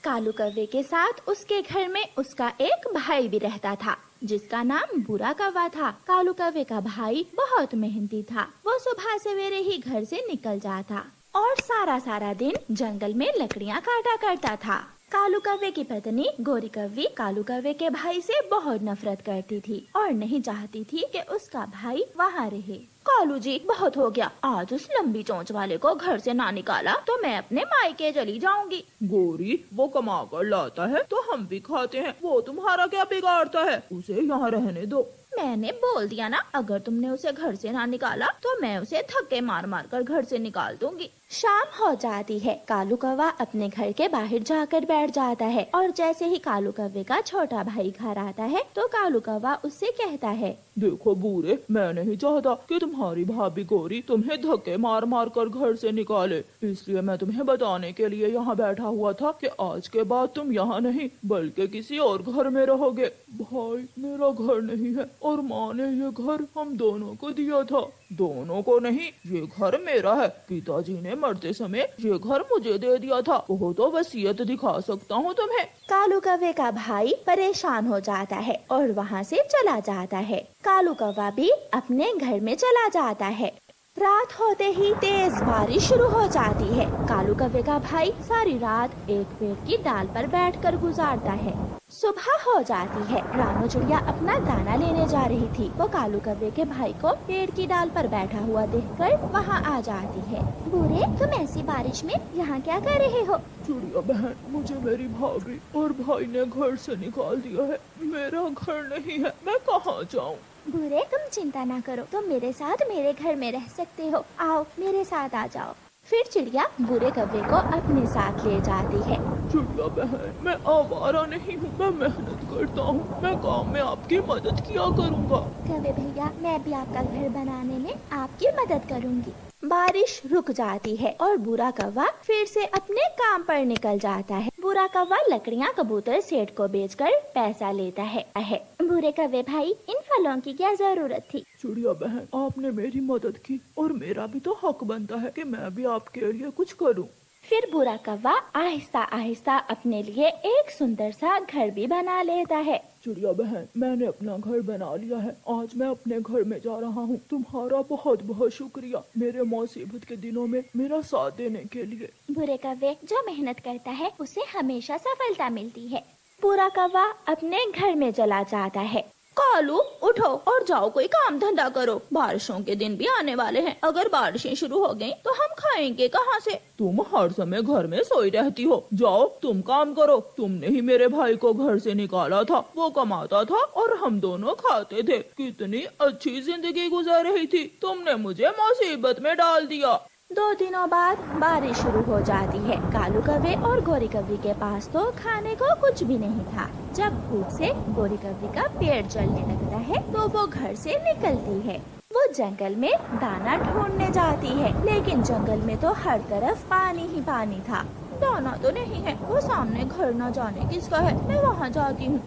کالو کوے کے ساتھ اس کے گھر میں اس کا ایک بھائی بھی رہتا تھا جس کا نام برا کوا تھا۔ کالو کوے کا بھائی بہت محنتی تھا۔ وہ صبح سویرے ہی گھر سے نکل جاتا اور سارا دن جنگل میں لکڑیاں کاٹا کرتا تھا۔ کالو کوے کی پتنی گوری کوی کالو کوے کے بھائی سے بہت نفرت کرتی تھی اور نہیں چاہتی تھی کہ اس کا بھائی وہاں رہے۔ کالو جی بہت ہو گیا، آج اس لمبی چونچ والے کو گھر سے نہ نکالا تو میں اپنے مائکے چلی جاؤں گی۔ گوری وہ کما کر لاتا ہے تو ہم بھی کھاتے ہیں، وہ تمہارا کیا بگاڑتا ہے؟ اسے یہاں رہنے دو۔ میں نے بول دیا نا، اگر تم نے اسے گھر سے نہ نکالا تو میں اسے دھکے مار مار کر گھر سے نکال دوں گی۔ شام ہو جاتی ہے۔ کالو کوا اپنے گھر کے باہر جا کر بیٹھ جاتا ہے اور جیسے ہی کالو کوے کا چھوٹا بھائی گھر آتا ہے تو کالو کوا اس سے کہتا ہے، دیکھو بورے، میں نہیں چاہتا کہ تمہاری بھابھی گوری تمہیں دھکے مار مار کر گھر سے نکالے، اس لیے میں تمہیں بتانے کے لیے یہاں بیٹھا ہوا تھا کہ آج کے بعد تم یہاں نہیں بلکہ کسی اور گھر میں رہو گے۔ بھائی میرا گھر نہیں ہے اور ماں نے یہ گھر ہم دونوں کو دیا تھا۔ دونوں کو نہیں، یہ گھر میرا ہے۔ پتا جی نے مرتے سمے یہ گھر مجھے دے دیا تھا، وہ تو وصیت دکھا سکتا ہوں تمہیں۔ کالو کوے کا بھائی پریشان ہو جاتا ہے اور وہاں سے چلا جاتا ہے۔ کالو کوا بھی اپنے گھر میں چلا جاتا ہے۔ رات ہوتے ہی تیز بارش شروع ہو جاتی ہے۔ کالو کوے کا بھائی ساری رات ایک پیڑ کی ڈال پر بیٹھ کر گزارتا ہے۔ صبح ہو جاتی ہے۔ رانو چڑیا اپنا دانا لینے جا رہی تھی۔ وہ کالو کوے کے بھائی کو پیڑ کی ڈال پر بیٹھا ہوا دیکھ کر وہاں آ جاتی ہے۔ بورے تم ایسی بارش میں یہاں کیا کر رہے ہو؟ چڑیا بہن، مجھے میری بھابھی اور بھائی نے گھر سے نکال دیا ہے، میرا گھر نہیں ہے، میں کہاں جاؤں؟ بورے تم چنتا نہ کرو، تم میرے ساتھ میرے گھر میں رہ سکتے ہو، آؤ میرے ساتھ آ جاؤ۔ پھر چڑیا بورے کوے کو اپنے ساتھ لے جاتی ہے۔ چڑیا بہن، میں آوارہ نہیں ہوں، میں محنت کرتا ہوں، میں کام میں آپ کی مدد کیا کروں گا۔ کوے بھیا میں بھی آپ کا گھر بنانے میں آپ کی مدد کروں گی۔ بارش رک جاتی ہے اور برا کوا پھر سے اپنے کام پر نکل جاتا ہے۔ برا کوا لکڑیاں کبوتر سیٹھ کو بیچ کر پیسہ لیتا ہے۔ برے کوے بھائی ان پھلوں کی کیا ضرورت تھی؟ چڑیا بہن، آپ نے میری مدد کی اور میرا بھی تو حق بنتا ہے کہ میں بھی آپ کے لیے کچھ کروں۔ پھر برا کوا آہستہ آہستہ اپنے لیے ایک سندر سا گھر بھی بنا لیتا ہے۔ چڑیا بہن، میں نے اپنا گھر بنا لیا ہے، آج میں اپنے گھر میں جا رہا ہوں۔ تمہارا بہت بہت شکریہ میرے مصیبت کے دنوں میں میرا ساتھ دینے کے لیے۔ برے کوے جو محنت کرتا ہے اسے ہمیشہ سفلتا ملتی ہے۔ برا کوا اپنے گھر میں چلا جاتا ہے۔ کالو اٹھو اور جاؤ کوئی کام دھندا کرو، بارشوں کے دن بھی آنے والے ہیں، اگر بارشیں شروع ہو گئیں تو ہم کھائیں گے کہاں سے؟ تم ہر سمے گھر میں سوئی رہتی ہو، جاؤ تم کام کرو۔ تم نے ہی میرے بھائی کو گھر سے نکالا تھا، وہ کماتا تھا اور ہم دونوں کھاتے تھے، کتنی اچھی زندگی گزر رہی تھی، تم نے مجھے مصیبت میں ڈال دیا۔ 2 دنوں بعد بارش شروع ہو جاتی ہے۔ کالو کوے اور گوری کوی کے پاس تو کھانے کو کچھ بھی نہیں تھا۔ جب بھوک سے گوری کوی کا پیٹ جلنے لگتا ہے تو وہ گھر سے نکلتی ہے۔ وہ جنگل میں دانا ڈھونڈنے جاتی ہے، لیکن جنگل میں تو ہر طرف پانی ہی پانی تھا۔ دانا تو نہیں ہے، وہ سامنے گھر نہ جانے کس کا ہے، میں وہاں جاتی ہوں۔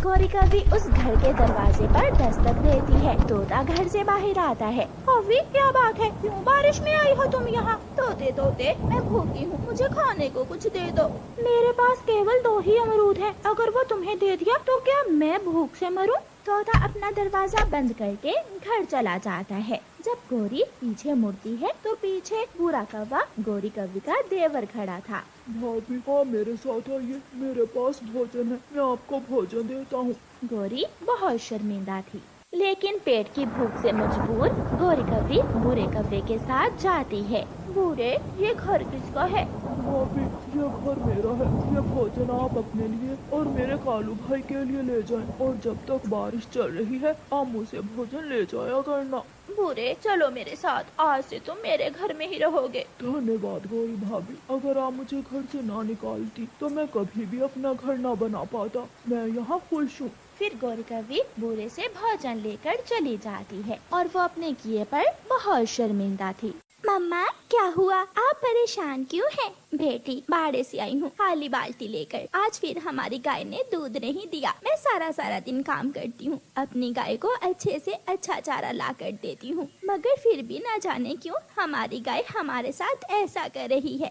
گوری کوی اس گھر کے دروازے پر دستک دیتی ہے۔ طوطا گھر سے باہر آتا ہے۔ کوی کیا بات ہے، کیوں بارش میں آئی ہو تم یہاں؟ طوطے طوطے میں بھوکی ہوں، مجھے کھانے کو کچھ دے دو۔ میرے پاس کیول 2 ہی امرود ہیں، اگر وہ تمہیں دے دیا تو کیا میں بھوک سے مروں؟ طوطا اپنا دروازہ بند کر کے گھر چلا جاتا ہے۔ جب گوری پیچھے مڑتی ہے تو پیچھے برا کوا گوری کوی کا دیور کھڑا تھا۔ بھابھی ہاں میرے ساتھ آئیے، میرے پاس بھوجن ہے، میں آپ کو بھوجن دیتا ہوں۔ گوری بہت شرمندہ تھی، لیکن پیٹ کی بھوک سے مجبور گوری کوی برے کوے کے ساتھ جاتی ہے۔ برے یہ گھر کس کا ہے؟ بھابھی یہ گھر میرا ہے، یہ بھوجن آپ اپنے لیے اور میرے کالو بھائی کے لیے لے جائیں، اور جب تک بارش چل رہی ہے آپ مجھے بھوجن لے جایا کرنا۔ برے چلو میرے ساتھ، آج سے تم میرے گھر میں ہی رہو گے۔ دھنیہ واد گوری بھابھی، اگر آپ مجھے گھر سے نہ نکالتی تو میں کبھی بھی اپنا گھر نہ بنا پاتا، میں یہاں خوش ہوں۔ پھر گوری کوی برے سے بھوجن لے کر چلی جاتی ہے اور وہ اپنے کیے پر بہت شرمندہ تھی۔ مما کیا ہوا، آپ پریشان کیوں ہیں؟ بیٹی باڑے سے آئی ہوں خالی بالٹی لے کر، آج پھر ہماری گائے نے دودھ نہیں دیا۔ میں سارا دن کام کرتی ہوں، اپنی گائے کو اچھے سے اچھا چارہ لا کر دیتی ہوں، مگر پھر بھی نہ جانے کیوں ہماری گائے ہمارے ساتھ ایسا کر رہی ہے۔